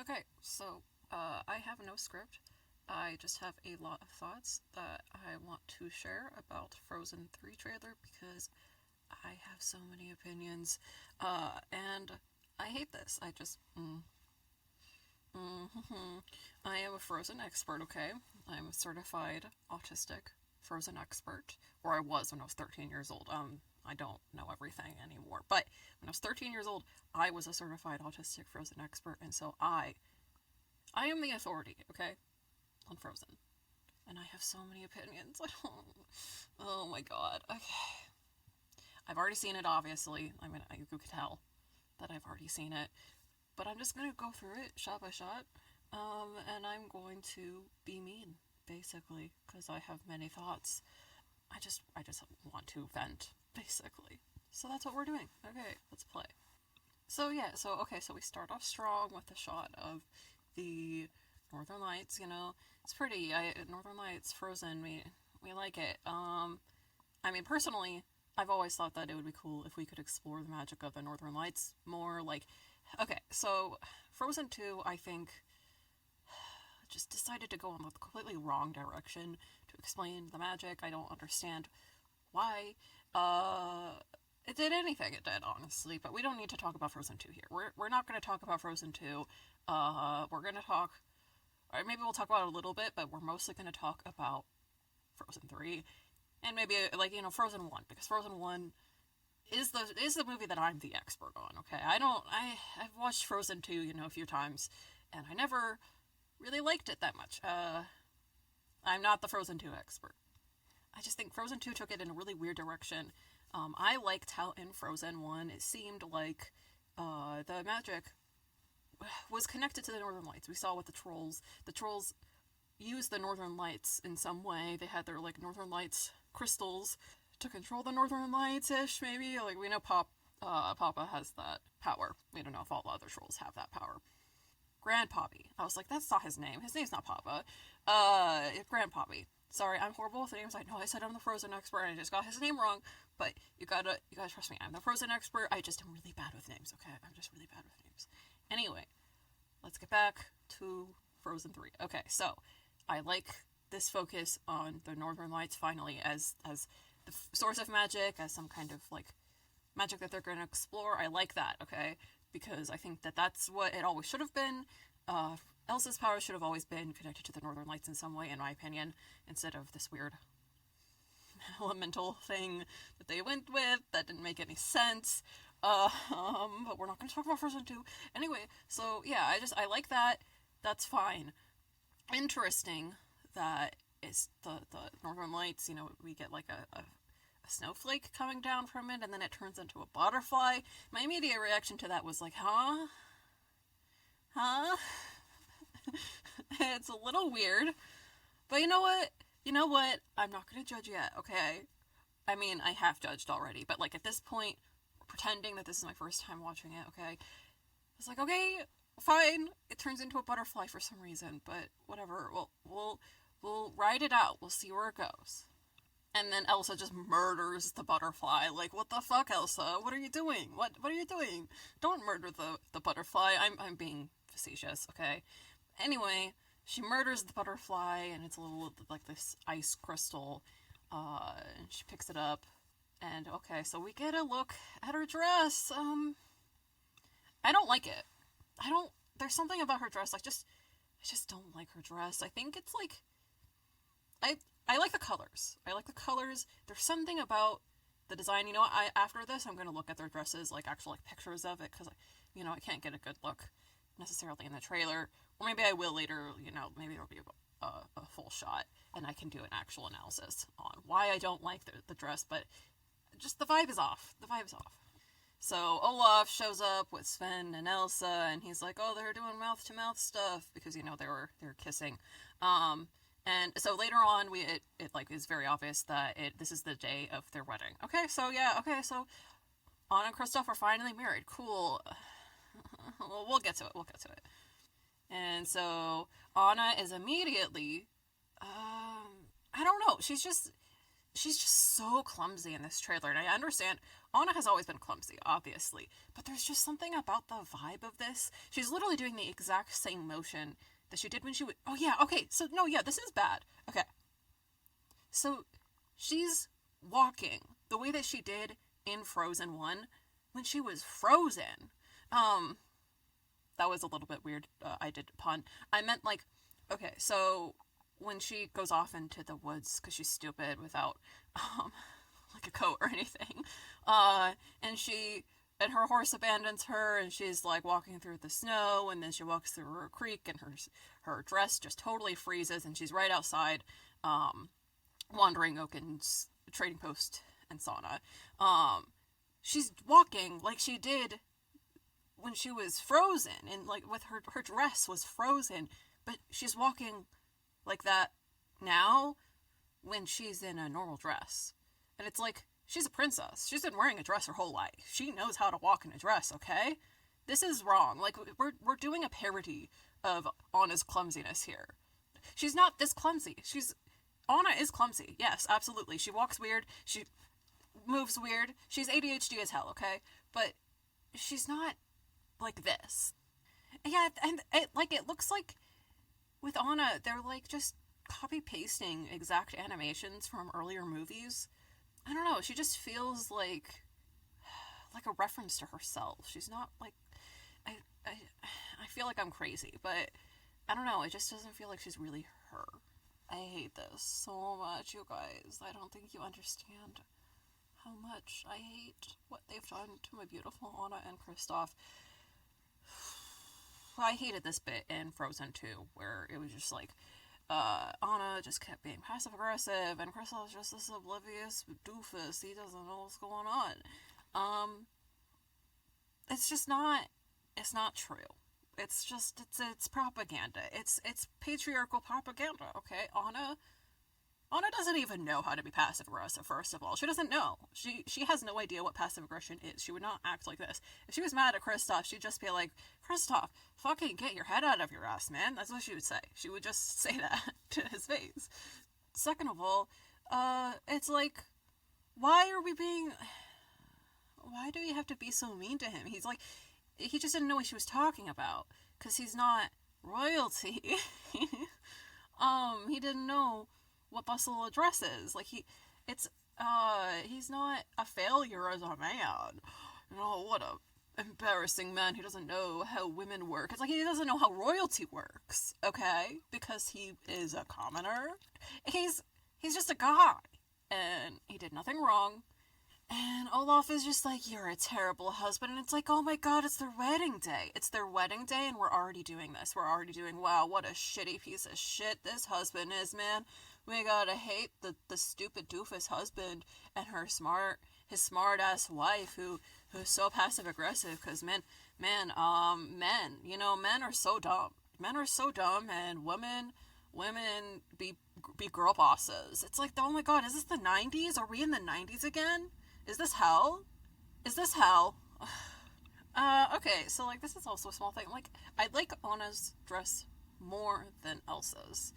Okay, so I have no script. I just have a lot of thoughts that I want to share about Frozen 3 trailer because I have so many opinions. And I hate this. I am a Frozen expert, okay? I'm a certified autistic Frozen expert, or I was when I was 13 years old. I don't know everything anymore, but when I was 13 years old, I was a certified autistic Frozen expert, and so I am the authority, okay, on Frozen. And I have so many opinions. Oh my god. Okay. I've already seen it, obviously. I mean, you could tell that I've already seen it. But I'm just gonna go through it shot by shot. And I'm going to be mean, basically, because I have many thoughts. I just want to vent, basically. So that's what we're doing. Okay, let's play. So yeah, so we start off strong with a shot of the Northern Lights. It's pretty. Northern Lights, Frozen. We like it. I mean, personally, I've always thought that it would be cool if we could explore the magic of the Northern Lights more. Okay, so Frozen 2, I think, just decided to go in the completely wrong direction to explain the magic. I don't understand why. It did anything it did, honestly, but we don't need to talk about Frozen 2 here. We're not going to talk about Frozen 2. We're going to talk, or maybe we'll talk about it a little bit, but we're mostly going to talk about Frozen 3, and maybe, Frozen 1, because Frozen 1 is the movie that I'm the expert on, okay? I've watched Frozen 2, a few times, and I never really liked it that much. I'm not the Frozen 2 expert. I just think Frozen 2 took it in a really weird direction. I liked how in Frozen 1 it seemed like the magic was connected to the Northern Lights. We saw with the trolls. The trolls used the Northern Lights in some way. They had their Northern Lights crystals to control the Northern Lights-ish, maybe. We know Papa has that power. We don't know if all the other trolls have that power. Grandpappy. I was like, that's not his name. His name's not Papa. Grandpappy. Sorry, I'm horrible with names. I know I said I'm the Frozen expert and I just got his name wrong, but you gotta trust me. I'm the Frozen expert. I just am really bad with names, okay? I'm just really bad with names. Anyway, let's get back to Frozen 3. Okay, so I like this focus on the Northern Lights finally as the source of magic, as some kind of magic that they're going to explore. I like that, okay? Because I think that that's what it always should have been. Elsa's power should have always been connected to the Northern Lights in some way, in my opinion, instead of this weird elemental thing that they went with that didn't make any sense. But we're not going to talk about Frozen 2. Anyway, so yeah, I like that. That's fine. Interesting that it's the Northern Lights, we get a snowflake coming down from it, and then it turns into a butterfly. My immediate reaction to that was huh? Huh? It's a little weird. But you know what? I'm not going to judge yet, okay? I mean, I have judged already, but at this point, pretending that this is my first time watching it, okay? It's okay, fine. It turns into a butterfly for some reason, but whatever. We'll ride it out. We'll see where it goes. And then Elsa just murders the butterfly. What the fuck, Elsa? What are you doing? What are you doing? Don't murder the butterfly. I'm being facetious, okay? Anyway, she murders the butterfly, and it's a little, this ice crystal. And she picks it up. And, okay, so we get a look at her dress. I don't like it. There's something about her dress, I just don't like her dress. I think it's, I like the colors. There's something about the design. After this, I'm going to look at their dresses, actual, pictures of it, because, I can't get a good look necessarily in the trailer. Or maybe I will later, maybe there'll be a full shot, and I can do an actual analysis on why I don't like the dress, but just the vibe is off. So Olaf shows up with Sven and Elsa, and he's like, oh, they're doing mouth-to-mouth stuff, because, they were kissing. And so later on, it is very obvious that this is the day of their wedding. Okay, so Anna and Kristoff are finally married. Cool. We'll get to it. And so Anna is immediately, I don't know, she's just, she's just so clumsy in this trailer. And I understand Anna has always been clumsy, obviously, but there's just something about the vibe of this. She's literally doing the exact same motion that she did when she would. Oh, yeah, okay, so no, yeah, this is bad. Okay. So she's walking the way that she did in Frozen 1 when she was frozen. Um, that was a little bit weird. I did pun. I meant like, okay, so when she goes off into the woods because she's stupid without um like a coat or anything, and her horse abandons her, and she's like walking through the snow, and then she walks through a creek, and her dress just totally freezes, and she's right outside Wandering Oaken's trading post and sauna. She's walking like she did when she was frozen, and like with her dress was frozen, but she's walking like that now when she's in a normal dress. And it's like, she's a princess. She's been wearing a dress her whole life. She knows how to walk in a dress, okay? This is wrong. Like, we're doing a parody of Anna's clumsiness here. She's not this clumsy. Anna is clumsy. Yes, absolutely. She walks weird. She moves weird. She's ADHD as hell, okay? But she's not like this. Yeah, and it looks like with Anna, they're like just copy pasting exact animations from earlier movies. I don't know. She just feels like a reference to herself. She's not like I I I feel like I'm crazy, but I don't know. It just doesn't feel like she's really her. I hate this so much, you guys. I don't think you understand how much I hate what they've done to my beautiful Anna and Kristoff. I hated this bit in Frozen 2, where it was just like, Anna just kept being passive aggressive, and Kristoff's just this oblivious doofus. He doesn't know what's going on. It's just not. It's not true. It's propaganda. It's patriarchal propaganda. Okay, Anna doesn't even know how to be passive aggressive. First of all, she doesn't know. She has no idea what passive aggression is. She would not act like this. If she was mad at Kristoff, she'd just be like, "Kristoff, fucking get your head out of your ass, man." That's what she would say. She would just say that to his face. Second of all, it's like, why are we being? Why do we have to be so mean to him? He's like, he just didn't know what she was talking about because he's not royalty. He didn't know what bustle a dress is. Like he's not a failure as a man. What a embarrassing man. He doesn't know how women work. It's like he doesn't know how royalty works, okay? Because he is a commoner. He's just a guy, and he did nothing wrong. And Olaf is just like, "You're a terrible husband." And it's like, oh my god, it's their wedding day. It's their wedding day, and we're already doing this. We're already doing, wow, what a shitty piece of shit this husband is, man. We gotta hate the stupid doofus husband and his smart ass wife who's so passive aggressive. Because men, men are so dumb. Men are so dumb, and women be girl bosses. It's like, oh my god, is this the 90s? Are we in the 90s again? Is this hell? Is this hell? Okay, so, like, this is also a small thing. Like, I like Anna's dress more than Elsa's.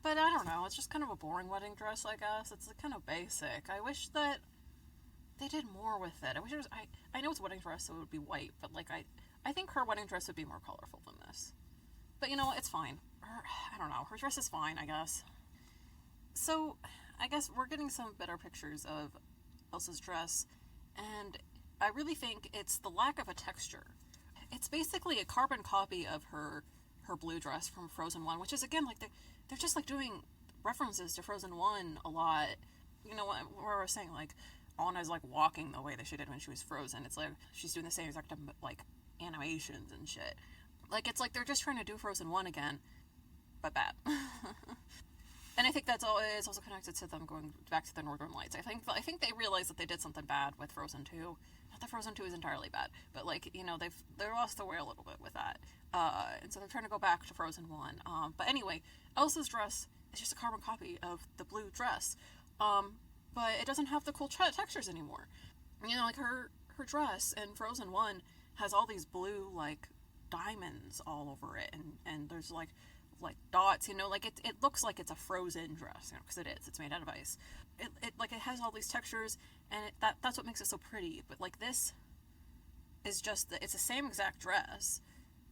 But I don't know, it's just kind of a boring wedding dress, I guess. It's like, kind of basic. I wish that they did more with it. I wish it was, I know it's a wedding dress, so it would be white, but, like, I think her wedding dress would be more colorful than this. But, you know what, it's fine. I don't know, her dress is fine, I guess. So, I guess we're getting some better pictures of Elsa's dress, and I really think it's the lack of a texture. It's basically a carbon copy of her blue dress from Frozen 1, which is, again, like, they're just, like, doing references to Frozen 1 a lot. You know, where I was saying, like, Anna's, like, walking the way that she did when she was frozen. It's like, she's doing the same exact, like, animations and shit. Like, it's like they're just trying to do Frozen 1 again, but bad. And I think that's all. It's also connected to them going back to the Northern Lights. I think they realized that they did something bad with Frozen 2. Not that Frozen 2 is entirely bad, but, like, you know, they lost their way a little bit with that. And so they're trying to go back to Frozen 1. But anyway, Elsa's dress is just a carbon copy of the blue dress. But it doesn't have the cool textures anymore. You know, like, her dress in Frozen 1 has all these blue, like, diamonds all over it, and there's, like, like dots, like it looks like it's a frozen dress, because it is. It's made out of ice. It has all these textures, and that's what makes it so pretty. But like this is just it's the same exact dress,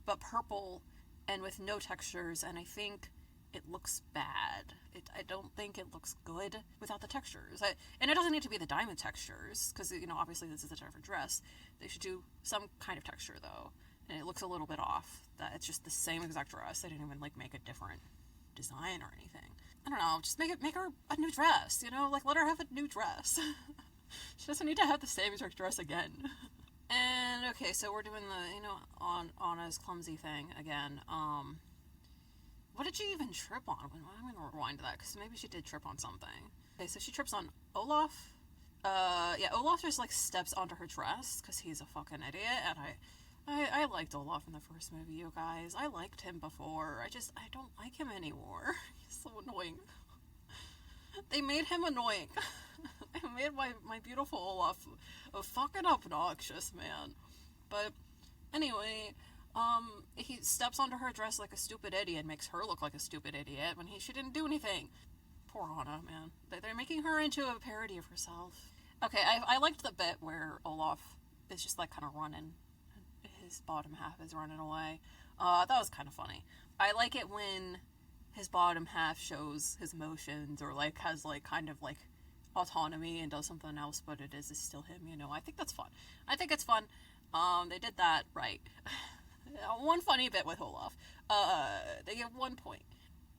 but purple and with no textures, and I think it looks bad. I don't think it looks good without the textures. And it doesn't need to be the diamond textures, because, obviously this is a different dress. They should do some kind of texture, though. And it looks a little bit off. That it's just the same exact dress. They didn't even, make a different design or anything. I don't know, just make her a new dress, let her have a new dress. She doesn't need to have the same exact dress again. And, okay, so we're doing the, on Anna's clumsy thing again. What did she even trip on? I'm going to rewind to that, because maybe she did trip on something. Okay, so she trips on Olaf. Olaf just, steps onto her dress, because he's a fucking idiot, and I liked Olaf in the first movie, you guys. I liked him before. I don't like him anymore. He's so annoying. They made him annoying. They made my beautiful Olaf fucking obnoxious, man. But, anyway, he steps onto her dress like a stupid idiot and makes her look like a stupid idiot when she didn't do anything. Poor Anna, man. They're making her into a parody of herself. Okay, I liked the bit where Olaf is just, kind of running. His bottom half is running away. That was kind of funny. I like it when his bottom half shows his emotions, or, has, kind of, autonomy and does something else, but it is still him, I think that's fun. I think it's fun. They did that right. One funny bit with Olaf. They give 1 point.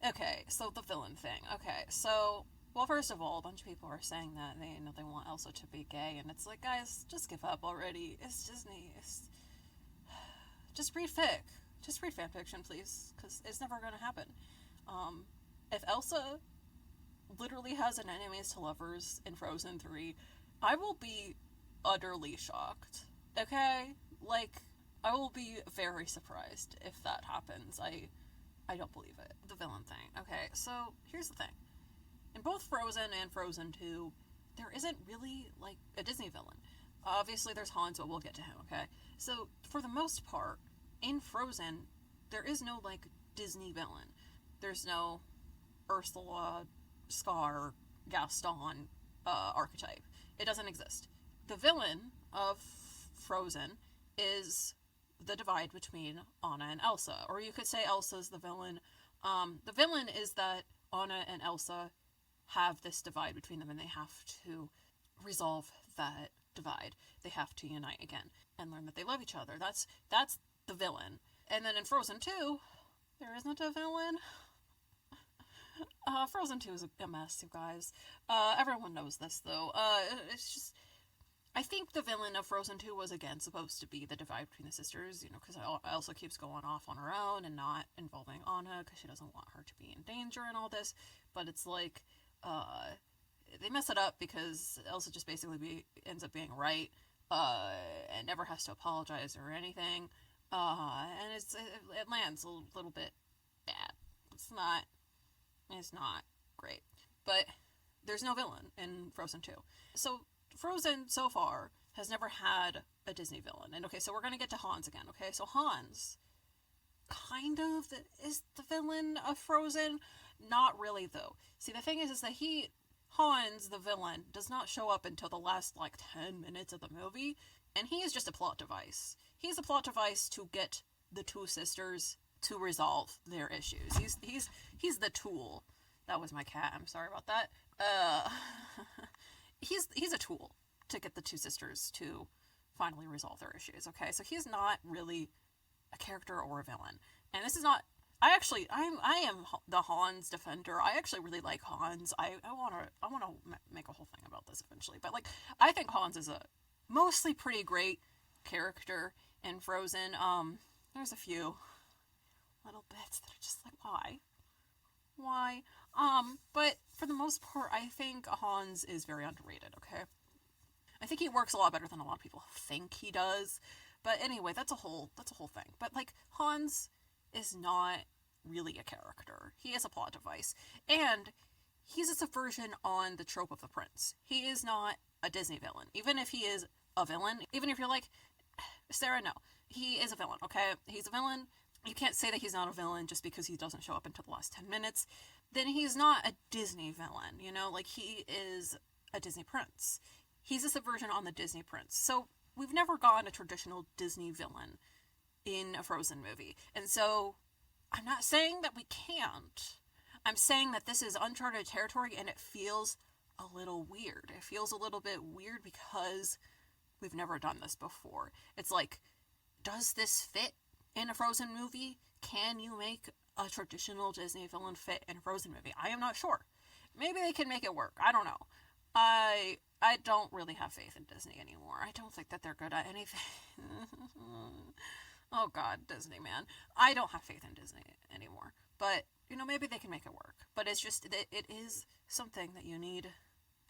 Okay, so the villain thing. Okay, so, well, first of all, a bunch of people are saying that they want Elsa to be gay, and it's like, guys, just give up already. It's Disney. Just read fic. Just read fanfiction, please, because it's never going to happen. If Elsa literally has an enemies to lovers in Frozen 3, I will be utterly shocked. Okay? I will be very surprised if that happens. I don't believe it. The villain thing. Okay, so here's the thing. In both Frozen and Frozen 2, there isn't really, a Disney villain. Obviously, there's Hans, but we'll get to him, okay? So, for the most part, in Frozen, there is no, Disney villain. There's no Ursula, Scar, Gaston archetype. It doesn't exist. The villain of Frozen is the divide between Anna and Elsa. Or you could say Elsa's the villain. The villain is that Anna and Elsa have this divide between them, and they have to resolve that divide. They have to unite again and learn that they love each other. That's the villain. And then in Frozen 2, there isn't a villain. Frozen 2 is a mess, you guys. Everyone knows this, though. It's just... I think the villain of Frozen 2 was, again, supposed to be the divide between the sisters, because Elsa keeps going off on her own and not involving Anna, because she doesn't want her to be in danger and all this. But it's they mess it up because Elsa just basically ends up being right, and never has to apologize or anything. And it lands a little bit bad. It's not great. But there's no villain in Frozen 2. So Frozen, so far, has never had a Disney villain. And okay, so we're going to get to Hans again, okay? So Hans, kind of, is the villain of Frozen. Not really, though. See, the thing is that Hans, the villain, does not show up until the last, 10 minutes of the movie. And he is just a plot device. He's a plot device to get the two sisters to resolve their issues. He's the tool. That was my cat. I'm sorry about that. He's a tool to get the two sisters to finally resolve their issues, okay? So he's not really a character or a villain. And this is not... I am the Hans defender. I actually really like Hans. I want to make a whole thing about this eventually. But, I think Hans is a mostly pretty great character in Frozen. There's a few little bits that are just why? But for the most part, I think Hans is very underrated, okay? I think he works a lot better than a lot of people think he does. But anyway, that's a whole thing. But, Hans is not really a character. He is a plot device. And he's a subversion on the trope of the prince. He is not a Disney villain. Even if he is a villain, even if you're Sarah, no. He is a villain, okay? He's a villain. You can't say that he's not a villain just because he doesn't show up until the last 10 minutes. Then he's not a Disney villain, you know? Like, he is a Disney prince. He's a subversion on the Disney prince. So, we've never gotten a traditional Disney villain in a Frozen movie. And so, I'm not saying that we can't. I'm saying that this is uncharted territory and it feels a little weird. It feels a little bit weird because we've never done this before. It's like, does this fit in a Frozen movie? Can you make a traditional Disney villain fit in a Frozen movie? I am not sure. Maybe they can make it work. I don't know. I don't really have faith in Disney anymore. I don't think that they're good at anything. Oh God, Disney, man. I don't have faith in Disney anymore. But, you know, maybe they can make it work. But it's just, it is something that you need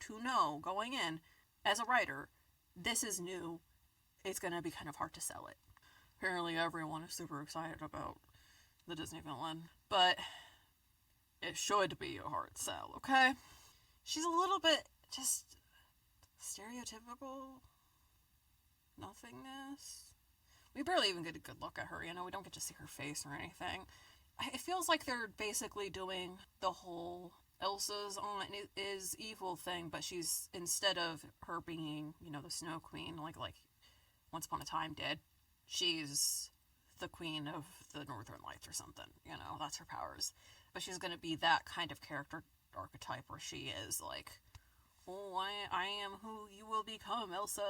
to know going in as a writer. This is new. It's going to be kind of hard to sell it. Apparently everyone is super excited about the Disney villain, but it should be a hard sell, okay? She's a little bit just stereotypical nothingness. We barely even get a good look at her, you know, we don't get to see her face or anything. It feels like they're basically doing the whole Elsa's aunt is evil thing, but she's, instead of her being, you know, the Snow Queen, like Once Upon a Time did, she's the queen of the Northern Lights or something, you know, that's her powers. But she's gonna be that kind of character archetype where she is like, oh, I am who you will become, Elsa.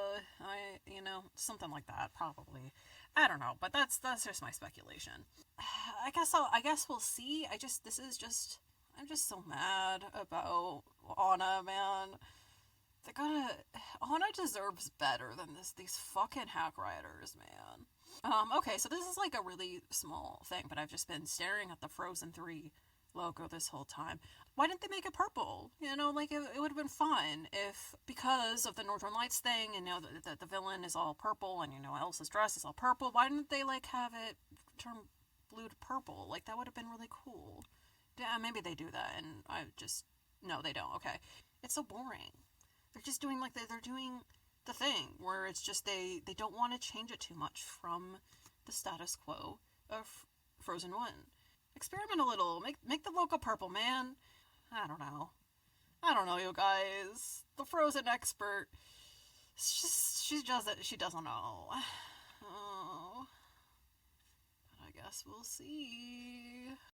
You know, something like that, probably. I don't know, but that's just my speculation. I guess we'll see. I'm just so mad about Anna, man. Anna deserves better than these fucking hack riders, man. Okay, so this is like a really small thing, but I've just been staring at the Frozen 3 logo this whole time. Why didn't they make it purple? You know, like, it would have been fun if, because of the Northern Lights thing, and, you know, the villain is all purple, and, you know, Elsa's dress is all purple, why didn't they, like, have it turn blue to purple? Like, that would have been really cool. Yeah, maybe they do that, and no, they don't, okay. It's so boring. They're just doing, like, they're doing the thing, where it's just they don't want to change it too much from the status quo of Frozen 1. Experiment a little. Make the logo purple, man. I don't know. You guys. The Frozen expert. She doesn't know. Oh. But I guess we'll see.